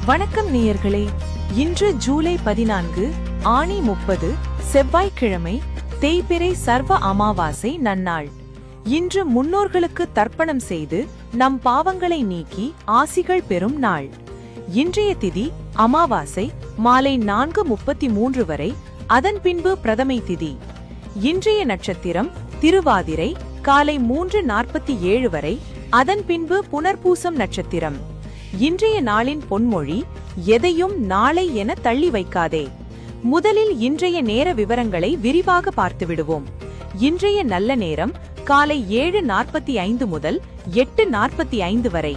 வணக்கம் நேயர்களே. இன்று ஜூலை 14 ஆனி 30 செவ்வாய்க்கிழமை, தேய்பிறை சர்வ அமாவாசை நன்னாள். இன்று முன்னோர்களுக்கு தர்ப்பணம் செய்து நம் பாவங்களை நீக்கி ஆசிகள் பெறும் நாள். இன்றைய திதி அமாவாசை மாலை 4:33 வரை, அதன் பின்பு பிரதமை திதி. இன்றைய நட்சத்திரம் திருவாதிரை காலை 3:47 வரை, அதன் பின்பு புனர்பூசம் நட்சத்திரம். இன்றைய நாளின் பொன்மொழி: எதையும் நாளை என தள்ளி வைக்காதே. முதலில் இன்றைய நேர விவரங்களை விரிவாக பார்த்துவிடுவோம். இன்றைய நல்ல நேரம் காலை 7:45 முதல் 8:45 வரை.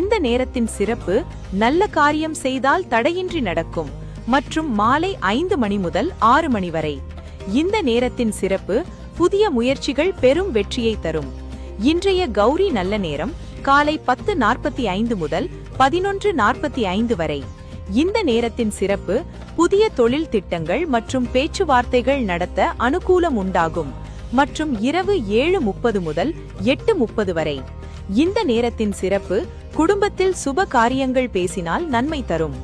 இந்த நேரத்தின் சிறப்பு நல்ல காரியம் செய்தால் தடையின்றி நடக்கும் மற்றும் மாலை 5 மணி முதல் 6 மணி வரை. இந்த நேரத்தின் சிறப்பு புதிய முயற்சிகள் பெரும் வெற்றியை தரும். இன்றைய கௌரி நல்ல நேரம் காலை 10:45 முதல் 11:45 வரை. இந்த நேரத்தின் சிறப்பு புதிய தொழில் திட்டங்கள் மற்றும் பேச்சுவார்த்தைகள் நடத்த அனுகூலம் உண்டாகும் மற்றும் இரவு 7:30 முதல் 8:30 வரை. இந்த நேரத்தின் சிறப்பு குடும்பத்தில் சுப காரியங்கள் பேசினால் நன்மை தரும்.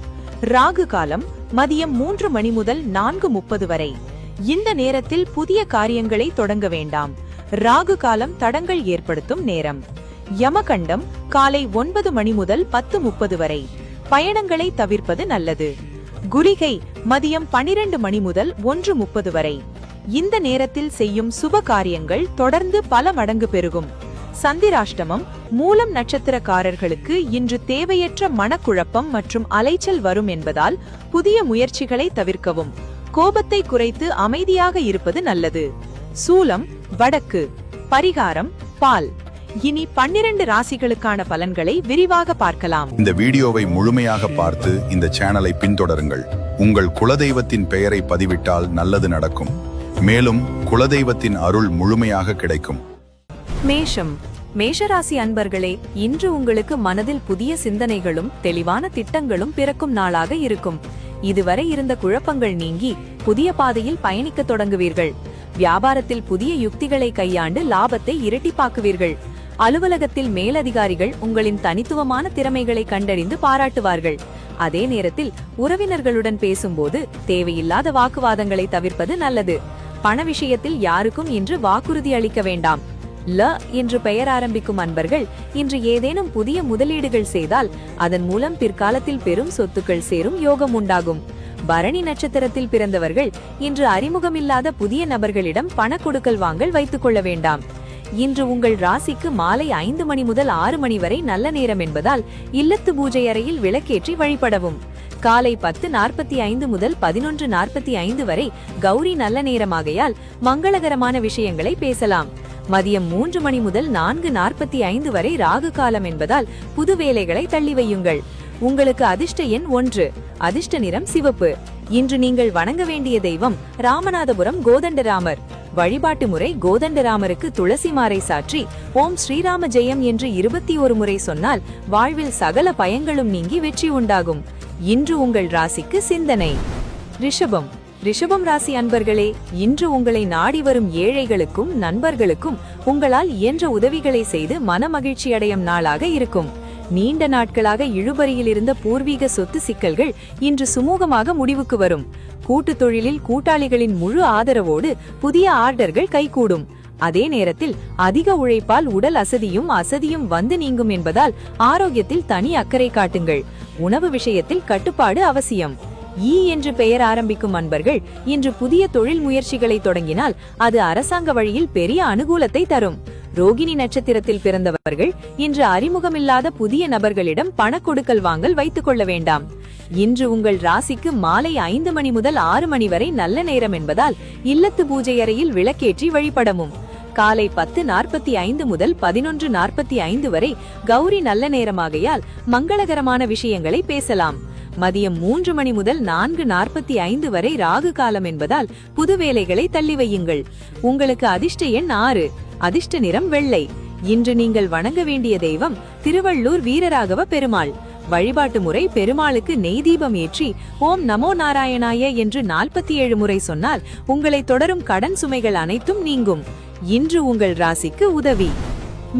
ராகு காலம் மதியம் 3 மணி முதல் 4:30 வரை. இந்த நேரத்தில் புதிய காரியங்களை தொடங்க வேண்டாம். ராகு காலம் தடங்கள் ஏற்படுத்தும் நேரம். யமகண்டம் காலை 9 மணி முதல் 10:30 வரை. பயணங்களை தவிர்ப்பது நல்லது. குளிகை மதியம் 12 மணி முதல் 1:30 வரை. இந்த நேரத்தில் செய்யும் சுப காரியங்கள் தொடர்ந்து பல மடங்கு பெருகும். சந்திராஷ்டமம் மூலம் நட்சத்திரக்காரர்களுக்கு இன்று தேவையற்ற மனக்குழப்பம் மற்றும் அலைச்சல் வரும் என்பதால் புதிய முயற்சிகளை தவிர்க்கவும். கோபத்தை குறைத்து அமைதியாக இருப்பது நல்லது. சூலம் வடக்கு. பரிகாரம் பால். இனி 12 ராசிகளுக்கான பலன்களை விரிவாக பார்க்கலாம். இந்த வீடியோவை முழுமையாக பார்த்து இந்த சேனலை பின்தொடருங்கள். உங்கள் குலதெய்வத்தின் பெயரை பதிவிட்டால் நல்லது நடக்கும். மேலும் குலதெய்வத்தின் அருள் முழுமையாக கிடைக்கும். மேஷம். மேஷராசி அன்பர்களே, இன்று உங்களுக்கு மனதில் புதிய சிந்தனைகளும் தெளிவான திட்டங்களும் பிறக்கும் நாளாக இருக்கும். இதுவரை இருந்த குழப்பங்கள் நீங்கி புதிய பாதையில் பயணிக்க தொடங்குவீர்கள். வியாபாரத்தில் புதிய யுக்திகளை கையாண்டு லாபத்தை இரட்டிப்பாக்குவீர்கள். அலுவலகத்தில் மேலதிகாரிகள் உங்களின் தனித்துவமான திறமைகளை கண்டறிந்து பாராட்டுவார்கள். அதே நேரத்தில் உறவினர்களுடன் பேசும்போது தேவையில்லாத வாக்குவாதங்களை தவிர்ப்பது நல்லது. பண விஷயத்தில் யாருக்கும் இன்று வாக்குறுதி அளிக்க வேண்டாம். ல என்று பெயர் ஆரம்பிக்கும் அன்பர்கள் இன்று ஏதேனும் புதிய முதலீடுகள் செய்தால் அதன் மூலம் பிற்காலத்தில் பெரும் சொத்துக்கள் சேரும் யோகம் உண்டாகும். பரணி நட்சத்திரத்தில் பிறந்தவர்கள் இன்று அறிமுகமில்லாத புதிய நபர்களிடம் பண கொடுக்கல் வாங்கல் வைத்துக் கொள்ள வேண்டாம். இன்று உங்கள் ராசிக்கு மாலை 5 மணி முதல் 6 மணி வரை நல்ல நேரம் என்பதால் இல்லத்து பூஜை அறையில் விளக்கேற்றி வழிபடவும். காலை 10:45 முதல் 11:45 வரை கௌரி நல்ல நேரமாகையால் மங்களகரமான விஷயங்களை பேசலாம். மதியம் 3 மணி முதல் 4:45 வரை ராகு காலம் என்பதால் புது வேலைகளை தள்ளி வையுங்கள். உங்களுக்கு அதிர்ஷ்ட எண் 1. அதிர்ஷ்ட நிறம் சிவப்பு. இன்று நீங்கள் வணங்க வேண்டிய தெய்வம் ராமநாதபுரம் கோதண்டராமர். வழிபாட்டு முறை: கோதண்டராமருக்கு துளசி மாலை சாற்றி ஓம் ஸ்ரீராம ஜெயம் என்று 21 முறை சொன்னால் வாழ்வில் சகல பயங்களும் நீங்கி வெற்றி உண்டாகும். இன்று உங்கள் ராசிக்கு சிந்தனை. ரிஷபம். ரிஷபம் ராசி அன்பர்களே, இன்று உங்களை நாடி வரும் ஏழைகளுக்கும் நண்பர்களுக்கும் உங்களால் இயன்ற உதவிகளை செய்து மனமகிழ்ச்சி அடையும் நாளாக இருக்கும். நீண்ட நாட்களாக இழுபறியில் இருந்த பூர்வீக சொத்து சிக்கல்கள் இன்று சுமூகமாக முடிவுக்கு வரும். கூட்டு தொழிலில் கூட்டாளிகளின் முழு ஆதரவோடு புதிய ஆர்டர்கள் கைகூடும். அதே நேரத்தில் அதிக உழைப்பால் உடல் அசதியும் வந்து நீங்கும் என்பதால் ஆரோக்கியத்தில் தனி அக்கறை காட்டுங்கள். உணவு விஷயத்தில் கட்டுப்பாடு அவசியம். ஈ என்று பெயர் ஆரம்பிக்கும் அன்பர்கள் இன்று புதிய தொழில் முயற்சிகளை தொடங்கினால் அது அரசாங்க வழியில் பெரிய அனுகூலத்தை தரும். ரோகிணி நட்சத்திரத்தில் பிறந்தவர்கள் இன்று அறிமுகமில்லாத புதிய நபர்களிடம் பண கொடுக்கல் வாங்கல் வைத்துக் கொள்ள வேண்டாம். இன்று உங்கள் ராசிக்கு மாலை 5 மணி முதல் 6 மணி வரை நல்ல நேரம் என்பதால் இல்லத்து பூஜை அறையில் விளக்கேற்றி வழிபடவும். காலை 10:45 முதல் 11:45 வரை கௌரி நல்ல நேரமாகையால் மங்களகரமான விஷயங்களை பேசலாம். மதியம் 3 மணி முதல் 4:45 வரை ராகு காலம் என்பதால் புது வேலைகளை தள்ளி வையுங்கள். உங்களுக்கு அதிர்ஷ்ட எண் 6. அதிர்ஷ்ட நிறம் வெள்ளை. இன்று நீங்கள் வணங்க வேண்டிய தெய்வம் திருவள்ளூர் வீரராகவ பெருமாள். வழிபாட்டு முறை: பெருமாளுக்கு நெய் தீபம் ஏற்றி ஓம் நமோ நாராயணாய என்று 47 முறை சொன்னால் உங்களை தொடரும் கடன் சுமைகள் அனைத்தும் நீங்கும். இன்று உங்கள் ராசிக்கு உதவி.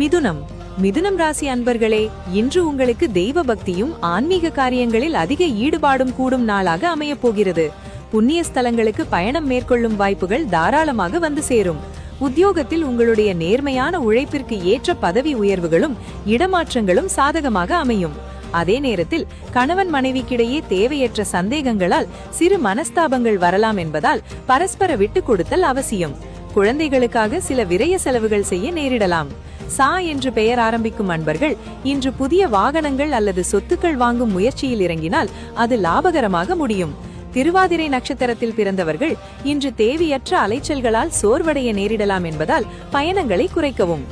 மிதுனம். மிதுனம் ராசி அன்பர்களே, இன்று உங்களுக்கு தெய்வ பக்தியும் ஆன்மீக காரியங்களில் அதிக ஈடுபாடும் கூடும் நாளாக அமையப் போகிறது. புண்ணிய ஸ்தலங்களுக்கு பயணம் மேற்கொள்ளும் வாய்ப்புகள் தாராளமாக வந்து சேரும். உத்தியோகத்தில் உங்களுடைய நேர்மையான உழைப்பிற்கு ஏற்ற பதவி உயர்வுகளும் இடமாற்றங்களும் சாதகமாக அமையும். அதே நேரத்தில் கணவன் மனைவிக்கிடையே தேவையற்ற சந்தேகங்களால் சிறு மனஸ்தாபங்கள் வரலாம் என்பதால் பரஸ்பர விட்டு கொடுத்தல் அவசியம். குழந்தைகளுக்காக சில விரய செலவுகள் செய்ய நேரிடலாம். சா என்று பெயர் ஆரம்பிக்கும் அன்பர்கள் இன்று புதிய வாகனங்கள் அல்லது சொத்துக்கள் வாங்கும் முயற்சியில் இறங்கினால் அது லாபகரமாக முடியும். திருவாதிரை நட்சத்திரத்தில் பிறந்தவர்கள் இன்று தேவையற்ற அலைச்சல்களால் சோர்வடைய நேரிடலாம் என்பதால் பயணங்களை குறைக்கவும்.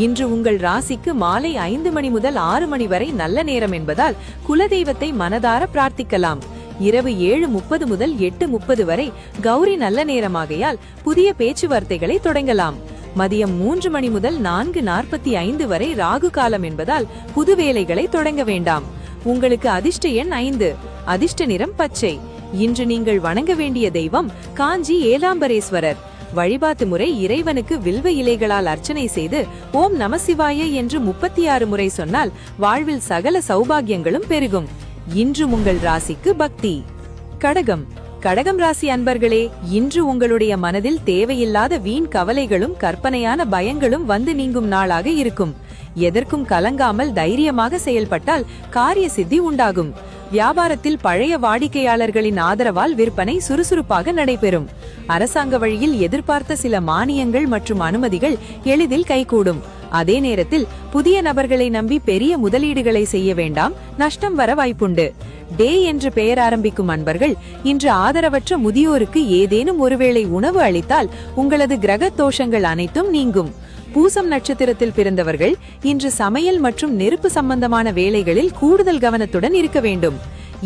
இன்று உங்கள் ராசிக்கு மாலை 5 மணி முதல் 6 மணி வரை நல்ல நேரம் என்பதால் குலதெய்வத்தை மனதார பிரார்த்திக்கலாம். இரவு 7:30 முதல் 8:30 வரை கௌரி நல்ல நேரமாகையால் புதிய பேச்சுவார்த்தைகளை தொடங்கலாம். மதியம் 3 மணி முதல் 4:45 வரை ராகு காலம் என்பதால் புது வேலைகளை தொடங்க வேண்டாம். உங்களுக்கு அதிர்ஷ்ட எண் 5, அதிர்ஷ்ட நிறம் பச்சை. இன்று நீங்கள் வணங்க வேண்டிய தெய்வம் காஞ்சி ஏலாம்பரேஸ்வரர். வழிபாட்டு முறை இறைவனுக்கு வில்வ இலைகளால் அர்ச்சனை செய்து ஓம் நமசிவாய என்று 36 முறை சொன்னால் வாழ்வில் சகல சௌபாகியங்களும் பெருகும். இன்று உங்கள் ராசிக்கு பக்தி. கடகம். கடகம் ராசி அன்பர்களே, இன்று உங்களுடைய மனதில் தேவையில்லாத வீண் கவலைகளும் கற்பனையான பயங்களும் வந்து நீங்கும் நாளாக இருக்கும். எதற்கும் கலங்காமல் தைரியமாக செயல்பட்டால் காரிய சித்தி உண்டாகும். வியாபாரத்தில் பழைய வாடிக்கையாளர்களின் ஆதரவால் விற்பனை சுறுசுறுப்பாக நடைபெறும். அரசாங்க வழியில் எதிர்பார்த்த சில மானியங்கள் மற்றும் அனுமதிகள் எளிதில் கைகூடும். அதே நேரத்தில் புதிய நபர்களை நம்பி பெரிய முதலீடுகளை செய்ய வேண்டாம், நஷ்டம் வர வாய்ப்புண்டு. டே என்று பெயர் ஆரம்பிக்கும் அன்பர்கள் இன்று ஆதரவற்ற முதியோருக்கு ஏதேனும் ஒருவேளை உணவு அளித்தால் உங்களது கிரக தோஷங்கள் அனைத்தும் நீங்கும். பூசம் நட்சத்திரத்தில் பிறந்தவர்கள் இன்று சமையல் மற்றும் நெருப்பு சம்பந்தமான வேலைகளில் கூடுதல் கவனத்துடன் இருக்க வேண்டும்.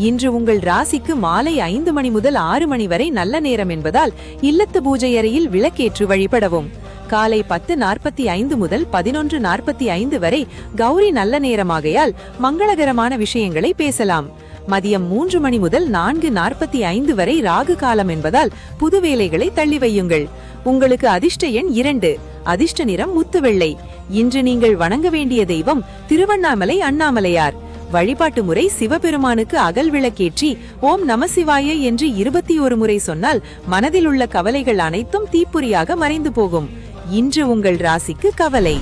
இன்று உங்கள் ராசிக்கு மாலை 5 மணி முதல் 6 மணி வரை நல்ல நேரம் என்பதால் இல்லத்து பூஜை அறையில் விளக்கேற்று வழிபடவும். காலை 10:45 முதல் 11:45 வரை கௌரி நல்ல நேரமாகையால் மங்களகரமான விஷயங்களை பேசலாம். மதியம் 3 மணி முதல் 4:45 வரை ராகு காலம் என்பதால் புது வேலைகளை தள்ளி வையுங்கள். உங்களுக்கு அதிர்ஷ்ட எண் 2, அதிர்ஷ்ட நிறம் முத்து வெள்ளை. இன்று நீங்கள் வணங்க வேண்டிய தெய்வம் திருவண்ணாமலை அண்ணாமலையார். வழிபாட்டு முறை சிவபெருமானுக்கு அகல் விளக்கேற்றி ஓம் நமசிவாய என்று 21 முறை சொன்னால் மனதில் உள்ள கவலைகள் அனைத்தும் தீப்புரியாக மறைந்து போகும். இன்று உங்கள் ராசிக்கு கவலை.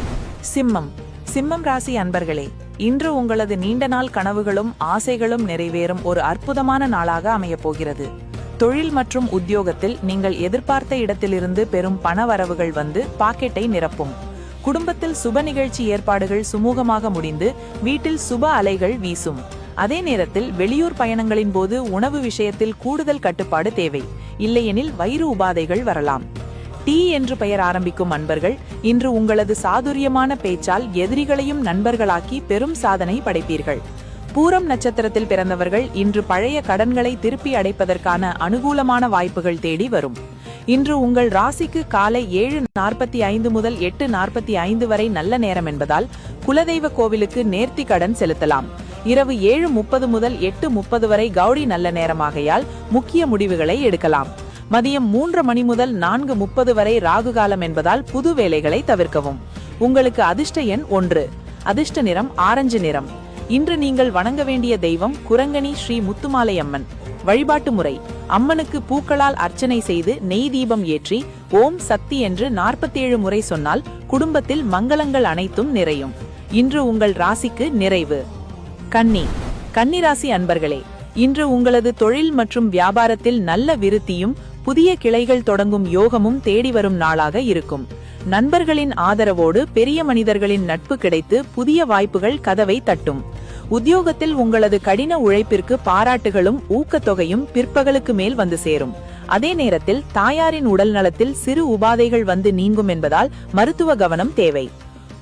சிம்மம். சிம்மம் ராசி அன்பர்களே, இன்று உங்களது நீண்ட நாள் கனவுகளும் ஆசைகளும் நிறைவேறும் ஒரு அற்புதமான நாளாக அமையப் போகிறது. தொழில் மற்றும் உத்தியோகத்தில் நீங்கள் எதிர்பார்த்த இடத்திலிருந்து பெரும் பண வரவுகள் வந்து பாக்கெட்டை நிரப்பும். குடும்பத்தில் சுப நிகழ்ச்சி ஏற்பாடுகள் சுமூகமாக முடிந்து வீட்டில் சுப அலைகள் வீசும். அதே நேரத்தில் வெளியூர் பயணங்களின் போது உணவு விஷயத்தில் கூடுதல் கட்டுப்பாடு தேவை, இல்லையெனில் வயிறு உபாதைகள் வரலாம். டி என்று பெயர் ஆரம்பிக்கும் அன்பர்கள் இன்று உங்களது சாதுரியமான பேச்சால் எதிரிகளையும் நண்பர்களாக்கி பெரும் சாதனை படைப்பீர்கள். பூரம் நட்சத்திரத்தில் பிறந்தவர்கள் இன்று பழைய கடன்களை திருப்பி அடைப்பதற்கான அனுகூலமான வாய்ப்புகள் தேடி வரும். இன்று உங்கள் ராசிக்கு காலை 7:45 முதல் 8:45 வரை நல்ல நேரம் என்பதால் குலதெய்வ கோவிலுக்கு நேர்த்தி கடன் செலுத்தலாம். இரவு 7:30 முதல் 8:30 வரை கௌரி நல்ல நேரமாகையால் முக்கிய முடிவுகளை எடுக்கலாம். மதியம் 3 மணி முதல் 4:30 வரை ராகு காலம் என்பதால் புது வேலைகளை தவிர்க்கவும். உங்களுக்கு அதிர்ஷ்ட எண் 1, அதிர்ஷ்ட நிறம் ஆரஞ்சு நிறம். இன்று நீங்கள் வணங்க வேண்டிய தெய்வம் குரங்கணி ஸ்ரீ முத்துமாலை அம்மன். வழிபாட்டு முறை அம்மனுக்கு பூக்களால் அர்ச்சனை செய்து நெய் தீபம் ஏற்றி ஓம் சக்தி என்று 47 முறை சொன்னால் குடும்பத்தில் மங்களங்கள் அனைத்தும் நிறையும். இன்று உங்கள் ராசிக்கு நிறைவு. கன்னி. கன்னி ராசி அன்பர்களே, இன்று உங்களது தொழில் மற்றும் வியாபாரத்தில் நல்ல விருத்தியும் புதிய கிளைகள் தொடங்கும் யோகமும் தேடி வரும் நாளாக இருக்கும். நண்பர்களின் ஆதரவோடு பெரிய மனிதர்களின் நட்பு கிடைத்து புதிய வாய்ப்புகள் கதவை தட்டும். உத்தியோகத்தில் உங்களது கடின உழைப்பிற்கு பாராட்டுகளும் ஊக்கத்தொகையும் பிற்பகலுக்கு மேல் வந்து சேரும். அதே நேரத்தில் தாயாரின் உடல் நலத்தில் சிறு உபாதைகள் வந்து நீங்கும் என்பதால் மருத்துவ கவனம் தேவை.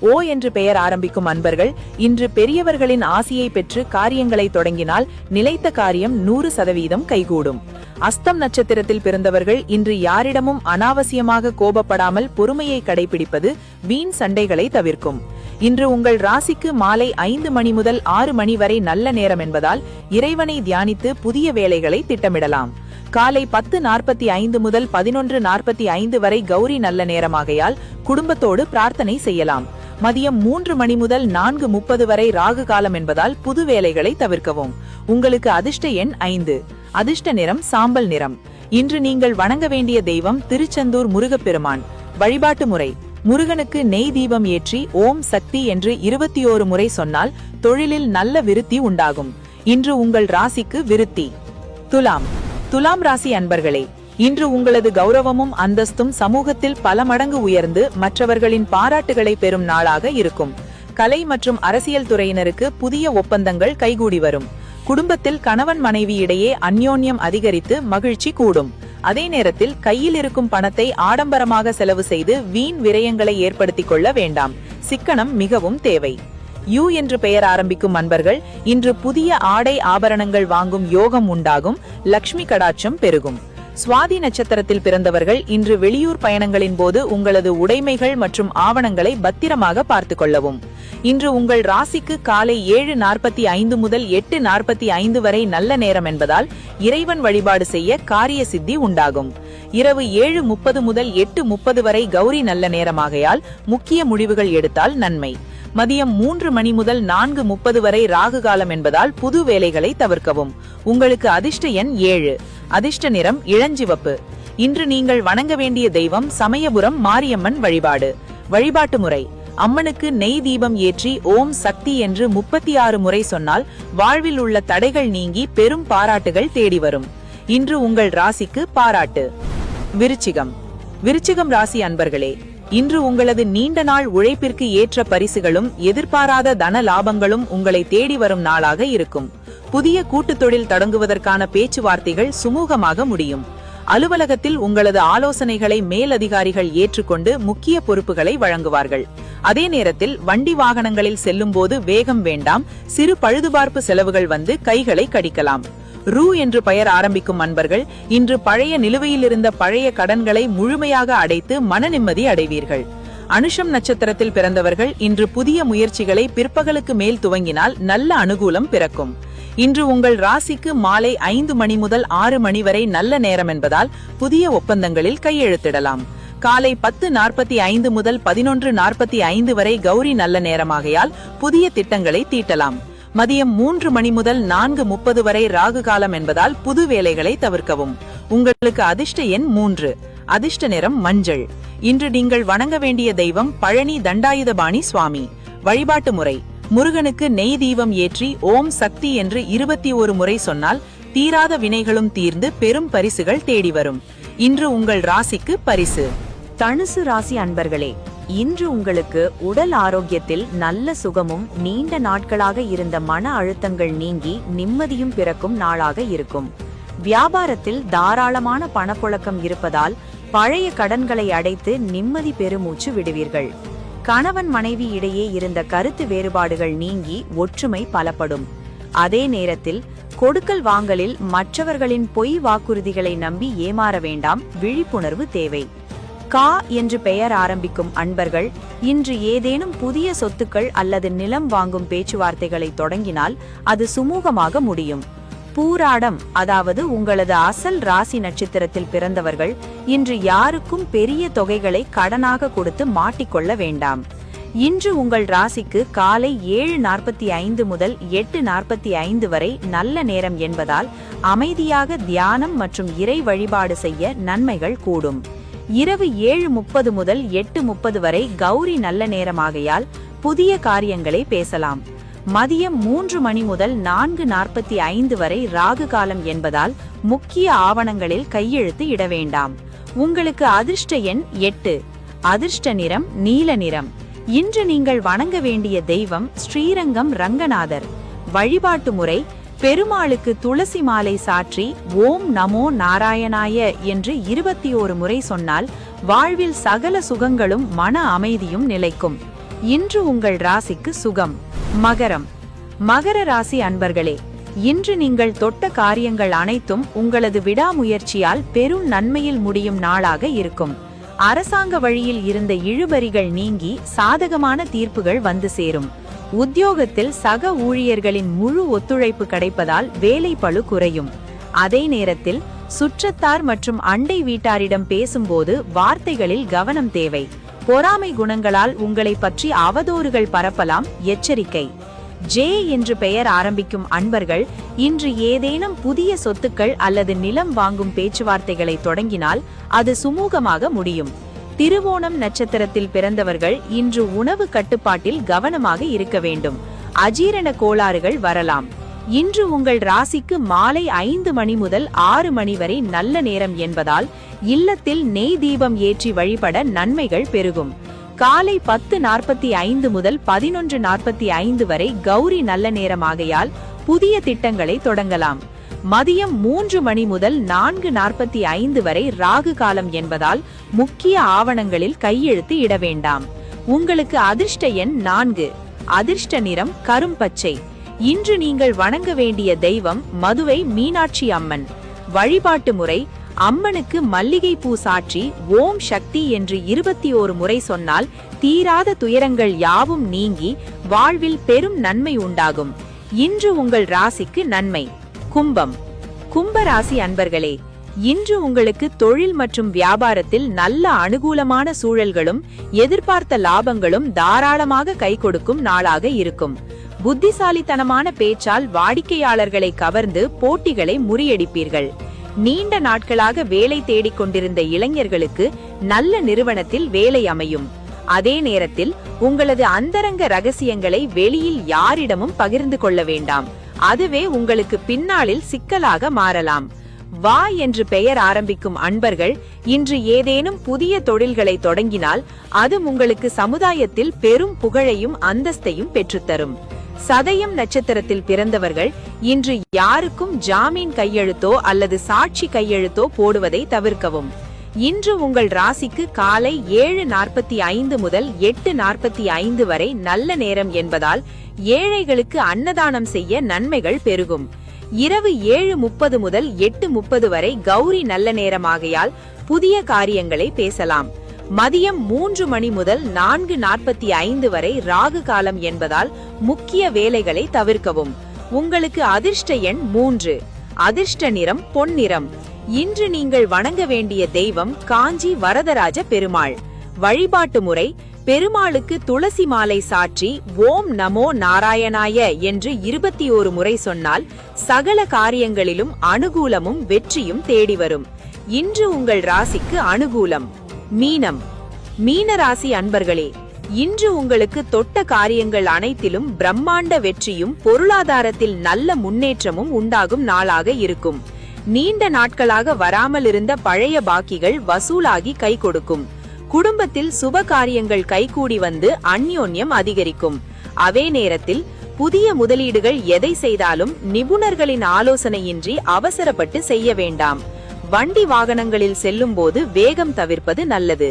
ஓ என்று பெயர் ஆரம்பிக்கும் அன்பர்கள் இன்று பெரியவர்களின் ஆசியை பெற்று காரியங்களை தொடங்கினால் நிலைத்த காரியம் 100% கைகூடும். அஸ்தம் நட்சத்திரத்தில் பிறந்தவர்கள் இன்று யாரிடமும் அனாவசியமாக கோபப்படாமல் பொறுமையை கடைபிடிப்பது வீண் சண்டைகளை தவிர்க்கும். இன்று உங்கள் ராசிக்கு மாலை 5 மணி முதல் 6 மணி வரை நல்ல நேரம் என்பதால் இறைவனை தியானித்து புதிய வேலைகளை திட்டமிடலாம். காலை 10:45 முதல் 11:45 வரை கௌரி நல்ல நேரமாகையால் குடும்பத்தோடு பிரார்த்தனை செய்யலாம். மதியம் 3 மணி முதல் 4:30 வரை ராகு காலம் என்பதால் புது வேலைகளை தவிர்க்கவும். உங்களுக்கு அதிர்ஷ்ட எண் 5. அதிர்ஷ்ட நிறம் சாம்பல் நிறம். இன்று நீங்கள் வணங்க வேண்டிய தெய்வம் திருச்செந்தூர் முருகப்பெருமான். வழிபாட்டு முறை: முருகனுக்கு நெய் தீபம் ஏற்றி ஓம் சக்தி என்று 21 முறை சொன்னால் தொழிலில் நல்ல விருத்தி உண்டாகும். இன்று உங்கள் ராசிக்கு விருத்தி. துலாம். துலாம் ராசி அன்பர்களே, இன்று உங்களது கௌரவமும் அந்தஸ்தும் சமூகத்தில் பல மடங்கு உயர்ந்து மற்றவர்களின் பாராட்டுகளை பெறும் நாளாக இருக்கும். கலை மற்றும் அரசியல் துறையினருக்கு புதிய ஒப்பந்தங்கள் கைகூடி வரும். குடும்பத்தில் கணவன் மனைவி இடையே அந்யோன்யம் அதிகரித்து மகிழ்ச்சி கூடும். அதே நேரத்தில் கையில் இருக்கும் பணத்தை ஆடம்பரமாக செலவு செய்து வீண் விரயங்களை ஏற்படுத்திக் கொள்ள வேண்டாம். சிக்கனம் மிகவும் தேவை. யூ என்று பெயர் ஆரம்பிக்கும் அன்பர்கள், இன்று புதிய ஆடை ஆபரணங்கள் வாங்கும் யோகம் உண்டாகும். லக்ஷ்மி கடாட்சம் பெருகும். சுவாதி நட்சத்திரத்தில் பிறந்தவர்கள் இன்று வெளியூர் பயணங்களின் போது உங்களது உடைமைகள் மற்றும் ஆவணங்களை பத்திரமாக பார்த்து கொள்ளவும். இன்று உங்கள் ராசிக்கு காலை 7:45 முதல் 8:45 வரை நல்ல நேரம் என்பதால் இறைவன் வழிபாடு செய்ய காரிய சித்தி உண்டாகும். இரவு 7:30 முதல் 8:30 வரை கௌரி நல்ல நேரமாகையால் முக்கிய முடிவுகள் எடுத்தால் நன்மை. மதியம் 3 மணி முதல் 4:30 வரை ராகு காலம் என்பதால் புது வேலைகளை தவிர்க்கவும். உங்களுக்கு அதிர்ஷ்ட எண் 7. அதிர்ஷ்ட நிறம் இளஞ்சிவப்பு. இன்று நீங்கள் வணங்க வேண்டிய தெய்வம் சமயபுரம் மாரியம்மன் வழிபாடு. வழிபாட்டு முறை: அம்மனுக்கு நெய் தீபம் ஏற்றி ஓம் சக்தி என்று 36 முறை சொன்னால் வாழ்வில் உள்ள தடைகள் நீங்கி பெரும் பாராட்டுகள் தேடி வரும். இன்று உங்கள் ராசிக்கு பாராட்டு. விருச்சிகம். விருச்சிகம் ராசி அன்பர்களே, இன்று உங்களது நீண்ட நாள் உழைப்பிற்கு ஏற்ற பரிசுகளும் எதிர்பாராத தன லாபங்களும் உங்களை தேடி வரும் நாளாக இருக்கும். புதிய கூட்டுத் தொழில் தொடங்குவதற்கான பேச்சுவார்த்தைகள் சுமூகமாக முடியும். அலுவலகத்தில் உங்களது ஆலோசனைகளை மேலதிகாரிகள் ஏற்றுக்கொண்டு முக்கிய பொறுப்புகளை வழங்குவார்கள். அதே நேரத்தில் வண்டி வாகனங்களில் செல்லும் போது வேகம் வேண்டாம். சிறு பழுதுபார்ப்பு செலவுகள் வந்து கைகளை கடிக்கலாம். ரூ என்று பெயர் ஆரம்பிக்கும் அன்பர்கள், இன்று பழைய நிலுவையில் இருந்த பழைய கடன்களை முழுமையாக அடைத்து மன நிம்மதி அடைவீர்கள். அனுஷம் நட்சத்திரத்தில் பிறந்தவர்கள் இன்று புதிய முயற்சிகளை பிற்பகலுக்கு மேல் துவங்கினால் நல்ல அனுகூலம் பிறக்கும். இன்று உங்கள் ராசிக்கு மாலை 5 மணி முதல் 6 மணி வரை நல்ல நேரம் என்பதால் புதிய ஒப்பந்தங்களில் கையெழுத்திடலாம். காலை 10:45 முதல் 11:45 வரை கௌரி நல்ல நேரமாகையால் புதிய திட்டங்களை தீட்டலாம். மதியம் 3 மணி முதல் 4:30 வரை ராகு காலம் என்பதால் புது வேலைகளை தவிர்க்கவும். உங்களுக்கு அதிர்ஷ்ட எண் 3. அதிர்ஷ்ட நிறம் மஞ்சள். இன்று நீங்கள் வணங்க வேண்டிய தெய்வம் பழனி தண்டாயுதபாணி சுவாமி. வழிபாட்டு முறை: முருகனுக்கு நெய் தீபம் ஏற்றி ஓம் சக்தி என்று 21 முறை சொன்னால் தீராத வினைகளும் தீர்ந்து பெரும் பரிசுகள் தேடி வரும். இன்று உங்கள் ராசிக்கு பரிசு. தனுசு ராசி அன்பர்களே, இன்று உங்களுக்கு உடல் ஆரோக்கியத்தில் நல்ல சுகமும் நீண்ட நாட்களாக இருந்த மன அழுத்தங்கள் நீங்கி நிம்மதியும் பிறக்கும் நாளாக இருக்கும். வியாபாரத்தில் தாராளமான பணப்புழக்கம் இருப்பதால் பழைய கடன்களை அடைத்து நிம்மதி பெருமூச்சு விடுவீர்கள். கணவன் மனைவி இடையே இருந்த கருத்து வேறுபாடுகள் நீங்கி ஒற்றுமை பலப்படும். அதே நேரத்தில் கொடுக்கல் வாங்கலில் மற்றவர்களின் பொய் வாக்குறுதிகளை நம்பி ஏமாற வேண்டாம். விழிப்புணர்வு தேவை. கா என்று பெயர் ஆரம்பிக்கும் அன்பர்கள், இன்று ஏதேனும் புதிய சொத்துக்கள் அல்லது நிலம் வாங்கும் பேச்சுவார்த்தைகளை தொடங்கினால் அது சுமூகமாக முடியும். பூராடம், அதாவது உங்களது அசல் ராசி நட்சத்திரத்தில் பிறந்தவர்கள் இன்று யாருக்கும் பெரிய தொகைகளை கடனாக கொடுத்து மாட்டிக்கொள்ள வேண்டாம். இன்று உங்கள் ராசிக்கு காலை 7:45 முதல் 8:45 வரை நல்ல நேரம் என்பதால் அமைதியாக தியானம் மற்றும் இறை வழிபாடு செய்ய நன்மைகள் கூடும். இரவு 7:30 முதல் 8:30 வரை கௌரி நல்ல நேரமாகையால் புதிய காரியங்களை பேசலாம். மதியம் 3 மணி முதல் 4:45 வரை ராகு காலம் என்பதால் முக்கிய ஆவணங்களில் கையெழுத்து இட வேண்டாம். உங்களுக்கு அதிர்ஷ்ட எண் 8. அதிர்ஷ்ட நிறம் நீல நிறம். இன்று நீங்கள் வணங்க வேண்டிய தெய்வம் ஸ்ரீரங்கம் ரங்கநாதர். வழிபாட்டு முறை: பெருமாளுக்கு துளசி மாலை சாற்றி ஓம் நமோ நாராயணாய என்று 21 முறை சொன்னால் வாழ்வில் சகல சுகங்களும் மன அமைதியும் நிலைக்கும். இன்று உங்கள் ராசிக்கு சுகம். மகரம். மகர ராசி அன்பர்களே, இன்று நீங்கள் தொட்ட காரியங்கள் அனைத்தும் உங்களது விடாமுயற்சியால் பெரும் நன்மையில் முடியும் நாளாக இருக்கும். அரசாங்க வழியில் இருந்த இழுபறிகள் நீங்கி சாதகமான தீர்ப்புகள் வந்து சேரும். உத்தியோகத்தில் சக ஊழியர்களின் முழு ஒத்துழைப்பு கிடைப்பதால் வேலை பளு குறையும். அதே நேரத்தில் சுற்றத்தார் மற்றும் அண்டை வீட்டாரிடம் பேசும்போது வார்த்தைகளில் கவனம் தேவை. பொறாமை குணங்களால் உங்களை பற்றி அவதூறுகள் பரப்பலாம், எச்சரிக்கை. ஜே என்று பெயர் ஆரம்பிக்கும் அன்பர்கள் இன்று ஏதேனும் புதிய சொத்துக்கள் அல்லது நிலம் வாங்கும் பேச்சுவார்த்தைகளை தொடங்கினால் அது சுமூகமாக முடியும். திருவோணம் நட்சத்திரத்தில் பிறந்தவர்கள் இன்று உணவு கட்டுப்பாட்டில் கவனமாக இருக்க வேண்டும். அஜீரண கோளாறுகள் வரலாம். இன்று உங்கள் ராசிக்கு மாலை 5 மணி முதல் 6 மணி வரை நல்ல நேரம் என்பதால் இல்லத்தில் நெய் தீபம் ஏற்றி வழிபட நன்மைகள் பெருகும். காலை 10:45 முதல் 11:45 வரை கௌரி நல்ல நேரமாகையால் புதிய திட்டங்களை தொடங்கலாம். மதியம் 3 மணி முதல் 4:45 வரை ராகு காலம் என்பதால் முக்கிய ஆவணங்களில் கையெழுத்து இட வேண்டாம். உங்களுக்கு அதிர்ஷ்ட எண் 4. அதிர்ஷ்ட நிறம் கரும்பச்சை. இன்று நீங்கள் வணங்க வேண்டிய தெய்வம் மதுவை மீனாட்சி அம்மன். வழிபாட்டு முறை: அம்மனுக்கு மல்லிகை பூ சாற்றி ஓம் சக்தி என்று 21 முறை சொன்னால் தீராத துயரங்கள் யாவும் நீங்கி வாழ்வில் பெரும் நன்மை உண்டாகும். இன்று உங்கள் ராசிக்கு நன்மை. கும்பம். கும்ப ராசி அன்பர்களே, இன்று உங்களுக்கு தொழில் மற்றும் வியாபாரத்தில் நல்ல அனுகூலமான சூழல்களும் எதிர்பார்த்த லாபங்களும் தாராளமாக கை கொடுக்கும் நாளாக இருக்கும். புத்திசாலித்தனமான பேச்சால் வாடிக்கையாளர்களை கவர்ந்து போட்டிகளை முறியடிப்பீர்கள். நீண்ட நாட்களாக வேலை தேடிக் கொண்டிருந்த இளைஞர்களுக்கு நல்ல நிறுவனத்தில் வேலை அமையும். அதே நேரத்தில் உங்களது அந்தரங்க ரகசியங்களை வெளியில் யாரிடமும் பகிர்ந்து கொள்ள வேண்டாம். அதுவே உங்களுக்கு பின்னாளில் சிக்கலாக மாறலாம். வா என்று பெயர் ஆரம்பிக்கும் அன்பர்கள் இன்று ஏதேனும் புதிய தொழில்களை தொடங்கினால் அது உங்களுக்கு சமுதாயத்தில் பெரும் புகழையும் அந்தஸ்தையும் பெற்றுத்தரும். சதயம் நட்சத்திரத்தில் பிறந்தவர்கள் இன்று யாருக்கும் ஜாமீன் கையெழுத்தோ அல்லது சாட்சி கையெழுத்தோ போடுவதை தவிர்க்கவும். இன்று உங்கள் ராசிக்கு காலை 7:45 முதல் 8:45 வரை நல்ல நேரம் என்பதால் ஏழைகளுக்கு அன்னதானம் செய்ய நன்மைகள் பெருகும். இரவு 7:30 முதல் 8:30 வரை கௌரி நல்ல நேரமாகையால் புதிய காரியங்களை பேசலாம். மதியம் 3 மணி முதல் 4:45 வரை ராகு காலம் என்பதால் முக்கிய வேலைகளை தவிர்க்கவும். உங்களுக்கு அதிர்ஷ்ட எண் 3. அதிர்ஷ்ட நிறம் பொன்னிறம். இன்று நீங்கள் வணங்க வேண்டிய தெய்வம் காஞ்சி வரதராஜ பெருமாள். வழிபாட்டு முறை: பெருமாளுக்கு துளசி மாலை சாற்றி ஓம் நமோ நாராயணாய என்று 21 முறை சொன்னால் சகல காரியங்களிலும் அனுகூலமும் வெற்றியும் தேடி வரும். இன்று உங்கள் ராசிக்கு அனுகூலம். மீனம். மீன ராசி அன்பர்களே, இன்று உங்களுக்கு தொட்ட காரியங்கள் அனைத்திலும் பிரம்மாண்ட வெற்றியும் பொருளாதாரத்தில் நல்ல முன்னேற்றமும் உண்டாகும் நாளாக இருக்கும். நீண்ட நாட்களாக வராமல் இருந்த பழைய பாக்கிகள் வசூலாகி கை கொடுக்கும். குடும்பத்தில் சுப காரியங்கள் கைகூடி வந்து அந்யோன்யம் அதிகரிக்கும். அதே நேரத்தில் புதிய முதலீடுகள் எதை செய்தாலும் நிபுணர்களின் ஆலோசனையின்றி அவசரப்பட்டு செய்ய வேண்டாம். வண்டி வாகனங்களில் செல்லும் போது வேகம் தவிர்ப்பது நல்லது.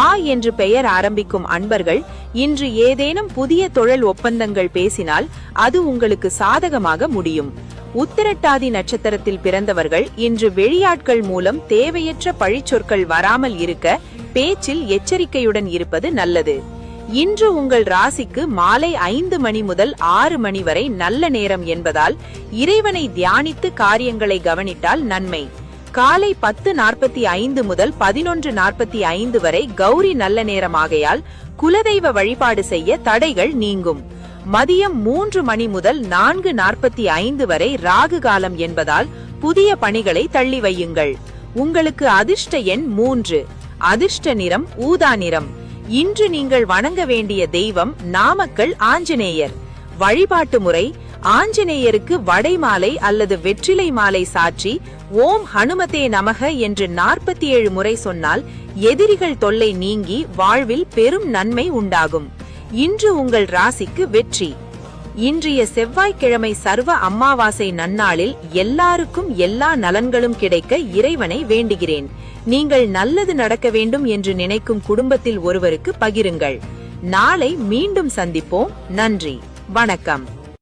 ஆ என்று பெயர் ஆரம்பிக்கும் அன்பர்கள் இன்று ஏதேனும் புதிய தொழில் ஒப்பந்தங்கள் பேசினால் அது உங்களுக்கு சாதகமாக முடியும். உத்திரட்டாதி நட்சத்திரத்தில் பிறந்தவர்கள் இன்று வெளியாட்கள் மூலம் தேவையற்ற பழிச்சொற்கள் வராமல் இருக்க பேச்சில் எச்சரிக்கையுடன் இருப்பது நல்லது. இன்று உங்கள் ராசிக்கு மாலை 5 மணி முதல் 6 மணி வரை நல்ல நேரம் என்பதால் இறைவனை தியானித்து காரியங்களை கவனித்தால் நன்மை. காலை 10:45 முதல் 11:45 வரை கௌரி நல்ல நேரமாகையால் குலதெய்வ வழிபாடு செய்ய தடைகள் நீங்கும். மதியம் 3 மணி முதல் 4:45 வரை ராகு காலம் என்பதால் புதிய பணிகளை தள்ளி வையுங்கள். உங்களுக்கு அதிர்ஷ்ட எண் 3. அதிர்ஷ்ட நிறம் ஊதா நிறம். இன்று நீங்கள் வணங்க வேண்டிய தெய்வம் நாமக்கல் ஆஞ்சநேயர். வழிபாட்டு முறை: ஆஞ்சநேயருக்கு வடை மாலை அல்லது வெற்றிலை மாலை சாற்றி ஓம் ஹனுமதே நமக என்று 47 முறை சொன்னால் எதிரிகள் தொல்லை நீங்கி வாழ்வில் பெரும் நன்மை உண்டாகும். இன்று உங்கள் ராசிக்கு வெற்றி. இன்றைய செவ்வாய்க்கிழமை சர்வ அமாவாசை நன்னாளில் எல்லாருக்கும் எல்லா நலன்களும் கிடைக்க இறைவனை வேண்டுகிறேன். நீங்கள் நல்லது நடக்க வேண்டும் என்று நினைக்கும் குடும்பத்தில் ஒருவருக்கு பகிருங்கள். நாளை மீண்டும் சந்திப்போம். நன்றி, வணக்கம்.